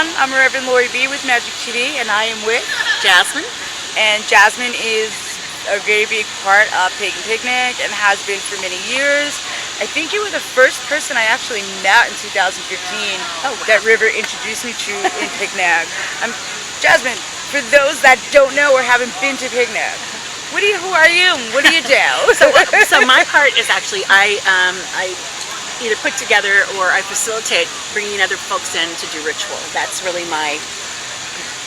everyone, I'm Rev Lori B with Magick TV, and I am with Jasmine. And Jasmine is a very big part of Pagan Picnic and has been for many years. I think you were the first person I actually met in 2015 that River introduced me to in Picnic. Jasmine, for those that don't know or haven't been to Picnic, who are you? What do you do? So my part is actually I either put together or I facilitate bringing other folks in to do ritual. That's really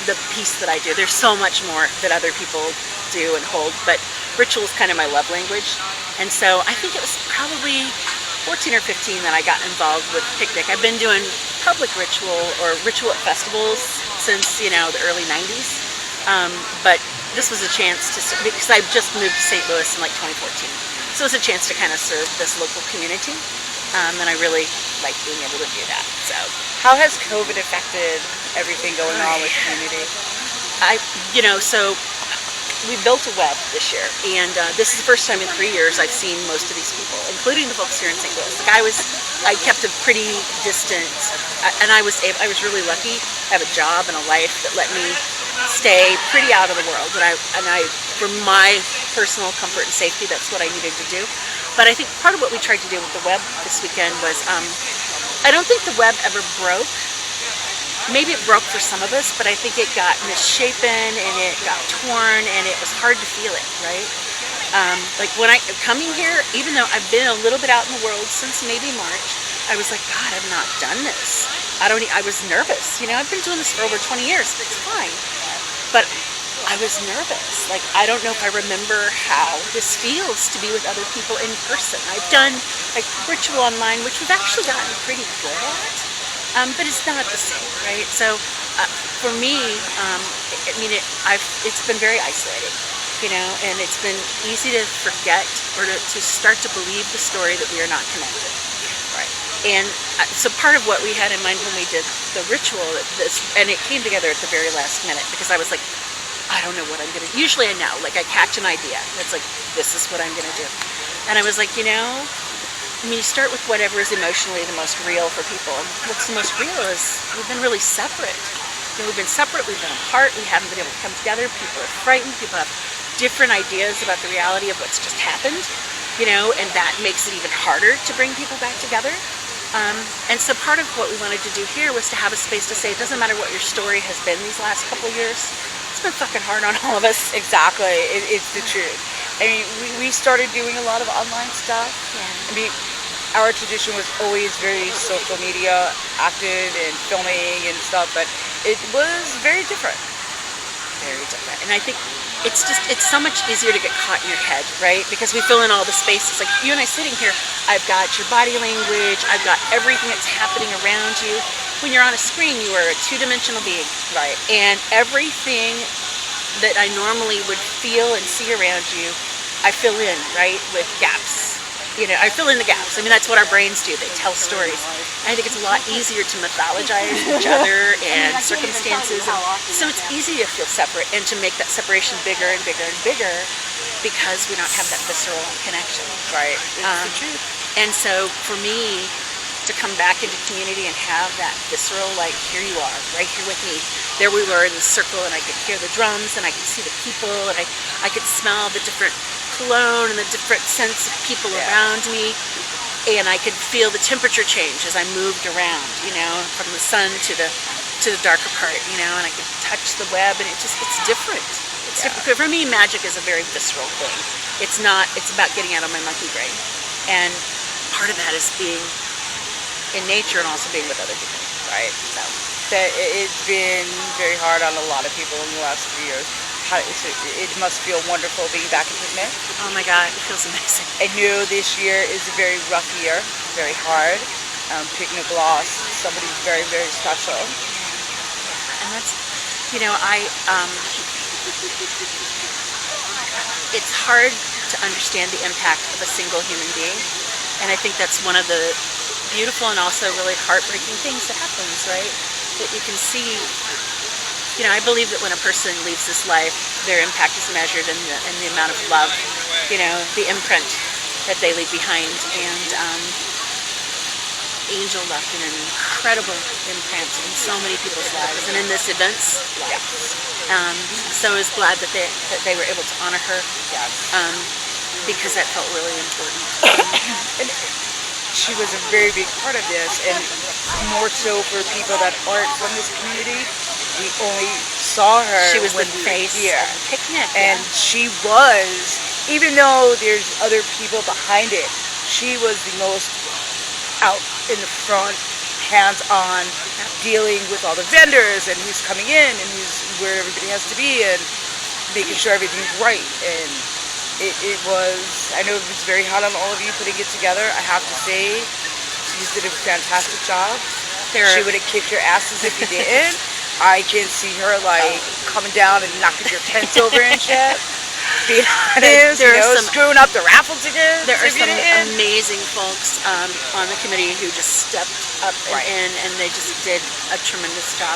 the piece that I do. There's so much more that other people do and hold, but ritual is kind of my love language. And so I think it was probably 14 or 15 that I got involved with Picnic. I've been doing public ritual or ritual at festivals since, the early 90s. But this was a chance to, because I just moved to St. Louis in like 2014. So it was a chance to kind of serve this local community. And I really like being able to do that. So, how has COVID affected everything going on with the community? So we built a web this year, and this is the first time in 3 years I've seen most of these people, including the folks here in St. Louis. I kept a pretty distance, and I was really lucky. I have a job and a life that let me stay pretty out of the world, and I for my personal comfort and safety, that's what I needed to do. But I think part of what we tried to do with the web this weekend was, I don't think the web ever broke. Maybe it broke for some of us, but I think it got misshapen and it got torn and it was hard to feel it, right? Like when coming here, even though I've been a little bit out in the world since maybe March, I was like, God, I've not done this. I was nervous. I've been doing this for over 20 years. It's fine. But I was nervous. Like, I don't know if I remember how this feels to be with other people in person. I've done like ritual online, which we've actually gotten pretty good at, but it's not the same, right? So for me, it's been very isolating, and it's been easy to forget or to start to believe the story that we are not connected, right? And so part of what we had in mind when we did the ritual, and it came together at the very last minute, because I was like, I don't know what I'm going to do. Usually I know, like I catch an idea. It's like, this is what I'm going to do. And I was like, you start with whatever is emotionally the most real for people. And what's the most real is we've been really separate. We've been separate, we've been apart, we haven't been able to come together. People are frightened, people have different ideas about the reality of what's just happened, and that makes it even harder to bring people back together. And so part of what we wanted to do here was to have a space to say, it doesn't matter what your story has been these last couple of years. It's been fucking hard on all of us. Exactly. It's the truth. We started doing a lot of online stuff. Yeah. Our tradition was always very social media active and filming and stuff, but it was very different. Very different. And I think it's so much easier to get caught in your head, right? Because we fill in all the spaces. Like you and I sitting here, I've got your body language, I've got everything that's happening around you. When you're on a screen, you are a two-dimensional being. Right. And everything that I normally would feel and see around you, I fill in, right, with gaps. I fill in the gaps. That's what our brains do. They tell stories. And I think it's a lot easier to mythologize each other and circumstances. So it's easy to feel separate and to make that separation bigger and bigger and bigger because we don't have that visceral connection. Right. It's the truth. And so for me, to come back into community and have that visceral, like, here you are, right here with me. There we were in the circle, and I could hear the drums, and I could see the people, and I could smell the different cologne and the different sense of people around me, and I could feel the temperature change as I moved around, from the sun to the darker part, and I could touch the web, and it's different. It's different. For me, magic is a very visceral thing. It's about getting out of my monkey brain, and part of that is being in nature and also being with other people, right? So it's been very hard on a lot of people in the last 3 years. It must feel wonderful being back in Picnic. Oh my God, it feels amazing. I know this year is a very rough year, very hard. Picnic lost somebody very, very special. And that's, it's hard to understand the impact of a single human being. And I think that's one of the beautiful and also really heartbreaking things that happens, right? That you can see, I believe that when a person leaves this life, their impact is measured in the amount of love, the imprint that they leave behind. And Angel left an incredible imprint in so many people's lives, and in this event's life. So I was glad that they were able to honor her, because that felt really important. And she was a very big part of this, and more so for people that aren't from this community. We only saw her. She was when the we were face here. of the picnic, And she was, even though there's other people behind it, she was the most out in the front, hands-on, dealing with all the vendors and who's coming in and where everybody has to be and making sure everything's right. And it was, I know it was very hard on all of you putting it together. I have to say, you did a fantastic job. She would have kicked your asses if you didn't. I can see her like coming down and knocking your tents over and shit. Being honest, screwing up the raffle tickets. There are some amazing folks on the committee who just stepped up and they just did a tremendous job.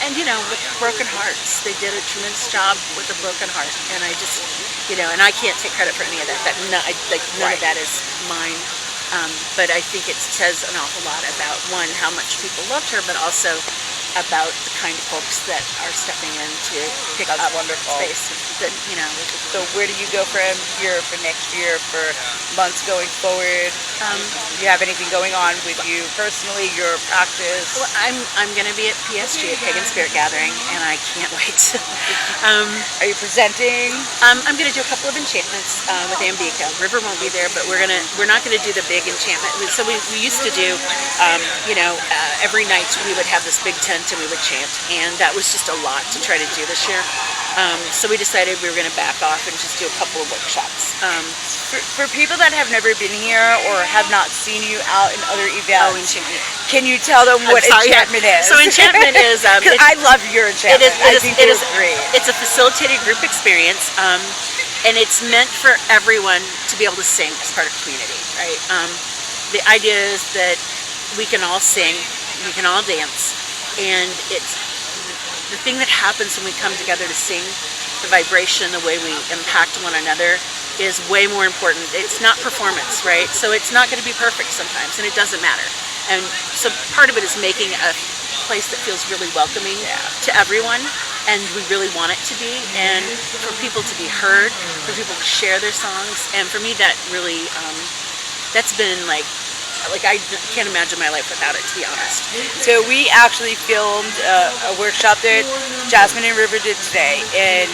And with broken hearts, they did a tremendous job with a broken heart. And I just, and I can't take credit for any of that. None of that is mine. But I think it says an awful lot about, one, how much people loved her, but also about the kind of folks that are stepping in to pick up space. That, So where do you go from here for next year, for months going forward? Do you have anything going on with you personally, your practice? Well, I'm going to be at PSG, at Pagan Spirit Gathering, and I can't wait. Are you presenting? I'm going to do a couple of enchantments with Ambika. River won't be there, but we're not going to do the big enchantment. So we used to do, every night we would have this big tent and we would chant, and that was just a lot to try to do this year. So we decided we were going to back off and just do a couple of workshops. For people that have never been here or have not seen you out in other events, can you tell them what enchantment is? So enchantment is... I love your enchantment. I think it is great. It's a facilitated group experience, and it's meant for everyone to be able to sing as part of community, right? The idea is that we can all sing, we can all dance, and it's the thing that happens when we come together to sing, the vibration, the way we impact one another is way more important. It's not performance, right? So it's not going to be perfect sometimes, and it doesn't matter. And so part of it is making a place that feels really welcoming to everyone, and we really want it to be, and for people to be heard, for people to share their songs, and for me that really, that's been like I can't imagine my life without it, to be honest. So we actually filmed a workshop that Jasmine and River did today, and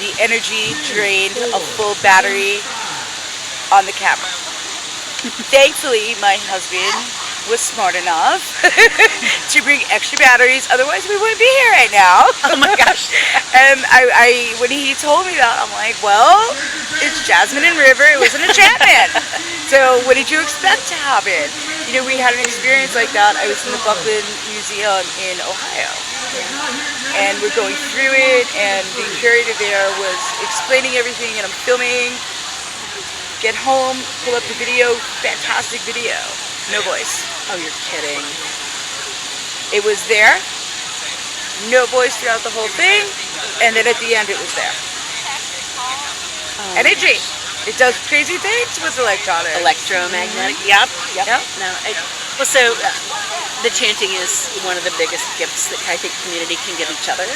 the energy drained a full battery on the camera. Thankfully, my husband was smart enough to bring extra batteries, otherwise we wouldn't be here right now. Oh my gosh. And I when he told me that, I'm like, well, it's Jasmine and River, it was an enchantment. So what did you expect to happen? We had an experience like that. I was in the Buckland Museum in Ohio, and we're going through it, and the curator there was explaining everything, and I'm filming. Get home, pull up the video, fantastic video. No voice. Oh, you're kidding. It was there, no voice throughout the whole thing, and then at the end it was there. Energy. It does crazy things with electronics. Electromagnetic. Yep. No. The chanting is one of the biggest gifts that I think community can give each other.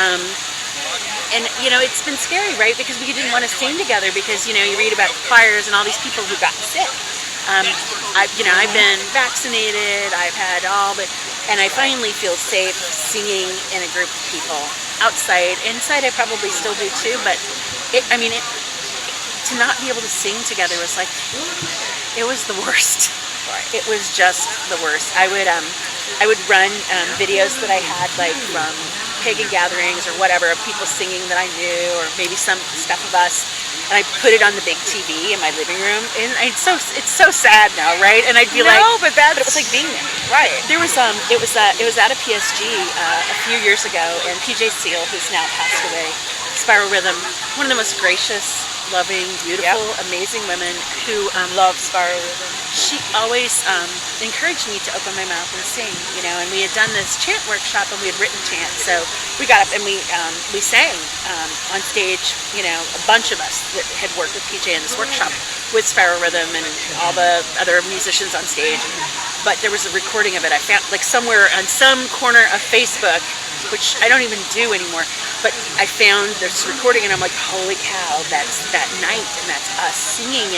And it's been scary, right? Because we didn't want to sing together because you read about choirs and all these people who got sick. I've been vaccinated. I've had and I finally feel safe singing in a group of people. Outside, inside, I probably still do too. But to not be able to sing together was like, it was the worst. It was just the worst. I would run videos that I had from pagan gatherings or whatever of people singing that I knew, or maybe some stuff of us, and I put it on the big TV in my living room, and it's so sad now, right? And I'd be but it was like being there, right? There was it was at a PSG a few years ago, and PJ Seal, who's now passed away, Spiral Rhythm, one of the most gracious, loving, beautiful, amazing women who Love Spiral Rhythm. she always encouraged me to open my mouth and sing, you know. And we had done this chant workshop, and we had written chant, so we got up and we sang on stage. You know, a bunch of us that had worked with PJ in this workshop with Spiral Rhythm and all the other musicians on stage. But there was a recording of it. I found like somewhere on some corner of Facebook, which I don't even do anymore. But I found this recording, and I'm like, holy cow, that's that night, and that's us singing.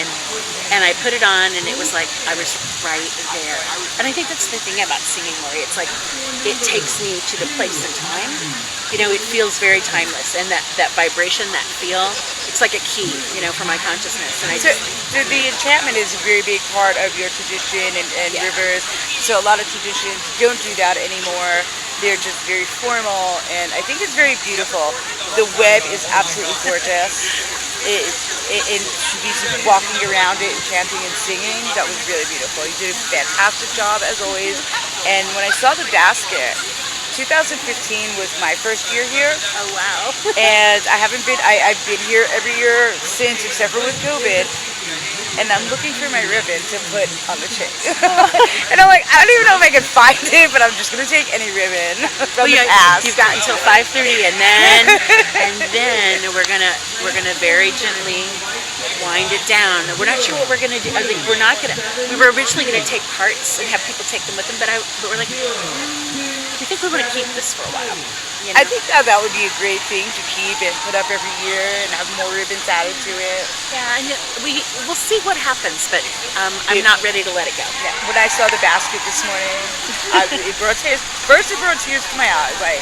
And I put it on, and it was like I was right there. And I think that's the thing about singing, Lori. It's like it takes me to the place and time. You know, it feels very timeless, and that vibration, that feel, it's like a key, you know, for my consciousness. And I So the enchantment is a very big part of your tradition and rivers. So a lot of traditions don't do that anymore. They're just very formal, and I think it's very beautiful. The web is absolutely gorgeous. And to be walking around it and chanting and singing, that was really beautiful. You did a fantastic job as always. And when I saw the basket, 2015 was my first year here. Oh wow! And I've been here every year since, except for with COVID. And I'm looking for my ribbon to put on the chain. And I'm like, I don't even know if I can find it, but I'm just gonna take any ribbon from the past. You've got until 5:30, and then we're gonna very gently wind it down. We're not sure what we're gonna do. I think we were originally gonna take parts and have people take them with them, but we're like, we think we want to keep this for a while. You know? I think that would be a great thing to keep and put up every year and have more ribbons added to it. Yeah, and we'll see what happens, but I'm not ready to let it go. Yeah. When I saw the basket this morning, it brought tears. First, it brought tears to my eyes. Like,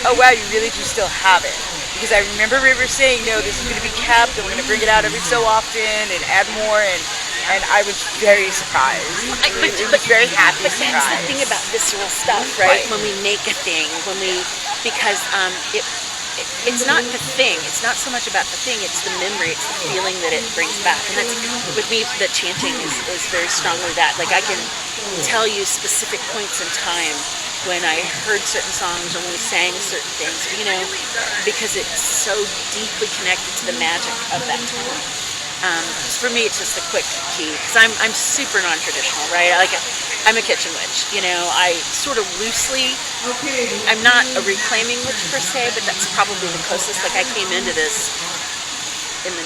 oh wow, you really do still have it. Because I remember River saying, no, this is going to be kept, and we're going to bring it out every so often and add more, and I was very surprised. It was very happy But surprise. that's the thing about visceral stuff, right? When we make a thing, because it's not the thing. It's not so much about the thing. It's the memory. It's the feeling that it brings back. And that's with me. The chanting is very strongly that. Like I can tell you specific points in time when I heard certain songs or when we sang certain things, you know, because it's so deeply connected to the magic of that time. For me, it's just a quick key because I'm super non-traditional, right? I'm a kitchen witch, you know. I sort of loosely, I'm not a reclaiming witch per se, but that's probably the closest. Like I came into this in the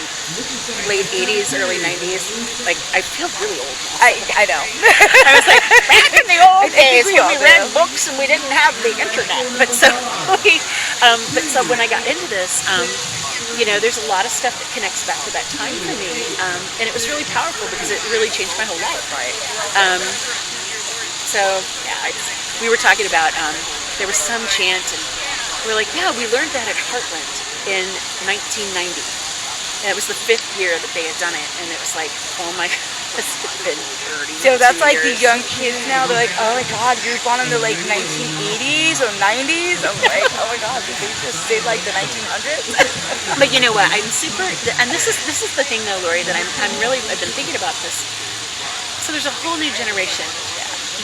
late 80s, early 90s. Like I feel really old now. I know. I was like, back in the old days we when all we read do. books and we didn't have the internet. But so when I got into this, you know, there's a lot of stuff that connects back to that time for me, and it was really powerful because it really changed my whole life. Right. So yeah, we were talking about there was some chant, and we were like, yeah, we learned that at Heartland in 1990. And it was the 5th year that they had done it, and it was like, oh my God, it's been 30 So that's like years. the young kids now. They're like, oh my God, you were born in the like 1980s or 90s. I'm like, oh my God, did they just say like the 1900s? But you know what? I'm super, and this is the thing though, Lori, that I've been thinking about this. So there's a whole new generation,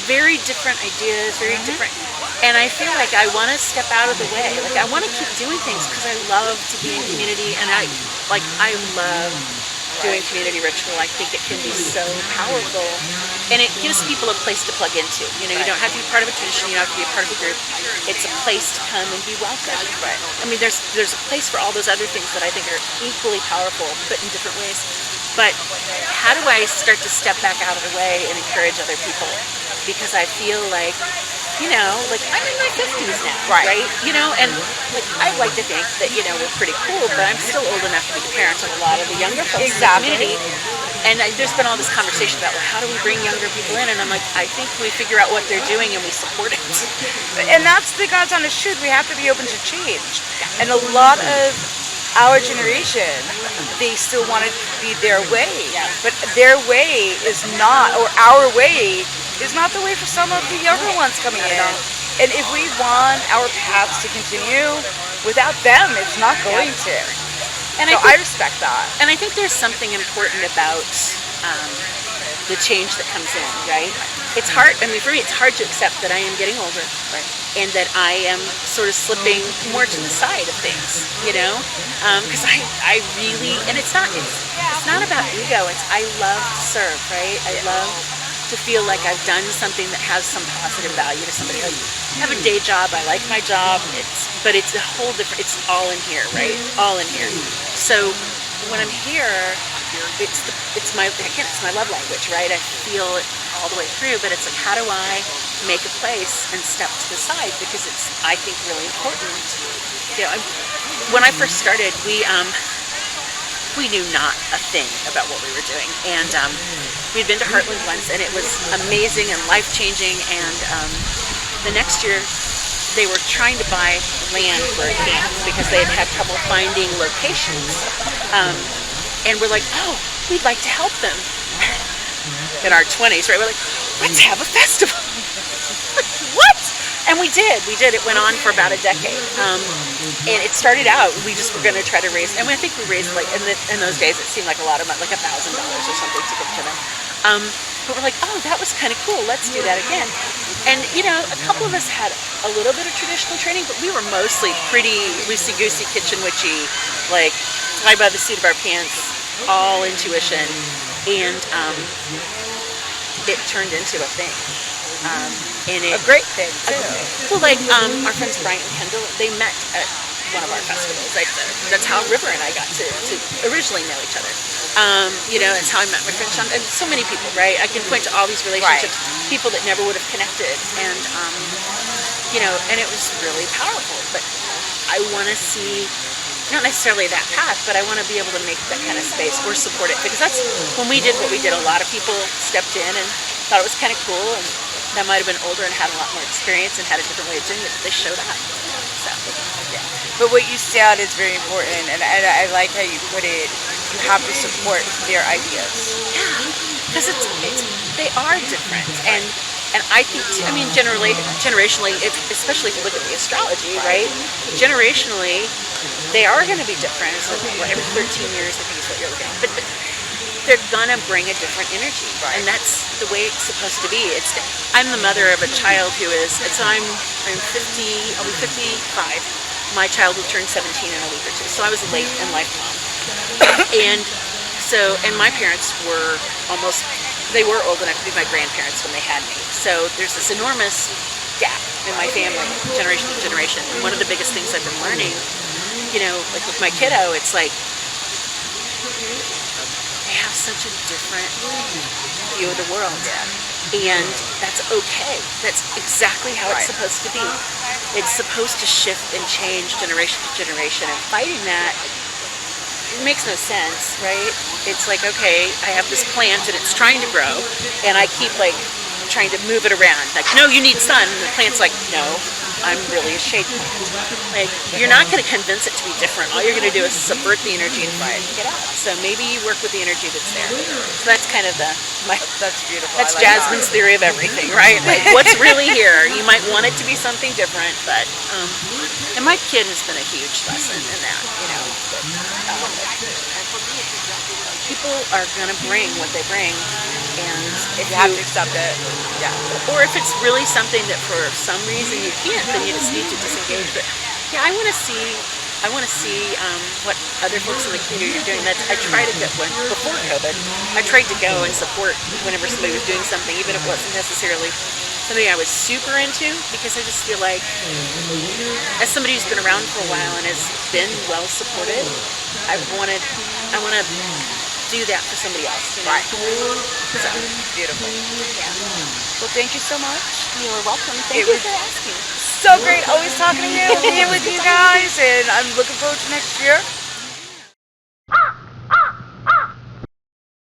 very different ideas, very different. And I feel like I want to step out of the way. Like I want to keep doing things because I love to be in community, and I love doing community ritual. I think it can be so powerful, and it gives people a place to plug into. You know, you don't have to be part of a tradition. You don't have to be a part of a group. It's a place to come and be welcome. Right. I mean, there's a place for all those other things that I think are equally powerful, but in different ways. But how do I start to step back out of the way and encourage other people? Because I feel like, you know, like I'm in my 50s now, right? You know, and like I like to think that, you know, we're pretty cool, but I'm still old enough to be the parent of a lot of the younger folks in the community. And there's been all this conversation about, well, how do we bring younger people in? And I'm like, I think we figure out what they're doing and we support it. And that's the God's honest truth. We have to be open to change. And a lot of our generation, they still want it to be their way. But their way is not, or our way is not the way for some of the younger ones coming in. And if we want our paths to continue, without them, it's not going to. And so I respect that. And I think there's something important about the change that comes in, right? It's hard, I mean, for me, it's hard to accept that I am getting older, right? and that I am sort of slipping more to the side of things, because I really, and it's not about ego. It's I love to serve, right? I love to feel like I've done something that has some positive value to somebody. Like, I have a day job. I like my job. But it's a whole different. It's all in here, right? All in here. So when I'm here, it's my love language, right? I feel it all the way through. But it's like, how do I make a place and step to the side, because it's, I think, really important. When I first started, we knew not a thing about what we were doing, and we'd been to Heartland once, and it was amazing and life-changing. And the next year, they were trying to buy land for a camp because they had had trouble finding locations, and we're like, oh, we'd like to help them. In our 20s, right? We're like, let's have a festival. What? And we did. It went on for about a decade. And it started out, we just were going to try to raise, and I think we raised, like, in those days, it seemed like a lot of money, like $1,000 or something to give to them. But we're like, oh, that was kind of cool. Let's do that again. And, a couple of us had a little bit of traditional training, but we were mostly pretty loosey-goosey, kitchen witchy, like, fly by the seat of our pants, all intuition. And it turned into a thing. A great thing, too. Well, like, our friends Brian and Kendall, they met at one of our festivals. That's how River and I got to originally know each other. That's how I met my friend Sean, and so many people, right? I can point to all these relationships, right. People that never would have connected, and, and it was really powerful. But I want to see, not necessarily that path, but I want to be able to make that kind of space or support it, because that's when we did what we did. A lot of people stepped in and thought it was kind of cool, and that might have been older and had a lot more experience and had a different way of doing it, but they showed up. So, yeah. But what you said is very important, and I like how you put it. You have to support their ideas. Yeah, because they are different, and I think, generationally, especially if you look at the astrology, right? Generationally, they are going to be different. It's like, every 13 years, I think is what you're looking at. But they're gonna bring a different energy, right. And that's the way it's supposed to be. I'm the mother of a child who is. So I'm 50. I'll be 55. My child will turn 17 in a week or two. So I was a late in life mom, and my parents were they were old enough to be my grandparents when they had me. So there's this enormous gap in my family, generation to generation. And one of the biggest things I've been learning, like with my kiddo, it's like, they have such a different view of the world, and that's okay. That's exactly how it's supposed to be. It's supposed to shift and change generation to generation, and fighting that, it makes no sense, right? It's like, okay, I have this plant and it's trying to grow, and I keep trying to move it around. Like, no, you need sun. And the plant's like, no, I'm really a shade plant. Like, you're not going to convince it to be different. All you're going to do is subvert the energy and get out. So maybe you work with the energy that's there. So that's kind of that's beautiful. That's Jasmine's theory of everything, right? Like, what's really here? You might want it to be something different, but and my kid has been a huge lesson in that. People are going to bring what they bring, and if you have to accept it, or if it's really something that for some reason you can't, then you just need to disengage. But yeah, I want to see what other folks in the community are doing. I tried to get one before COVID. I tried to go and support whenever somebody was doing something, even if it wasn't necessarily something I was super into, because I just feel like, as somebody who's been around for a while and has been well supported, I want to do that for somebody else. Right. So beautiful. Yeah. Well, thank you so much. You're welcome. Thank you for asking. So great always talking to you, being with you guys, and I'm looking forward to next year.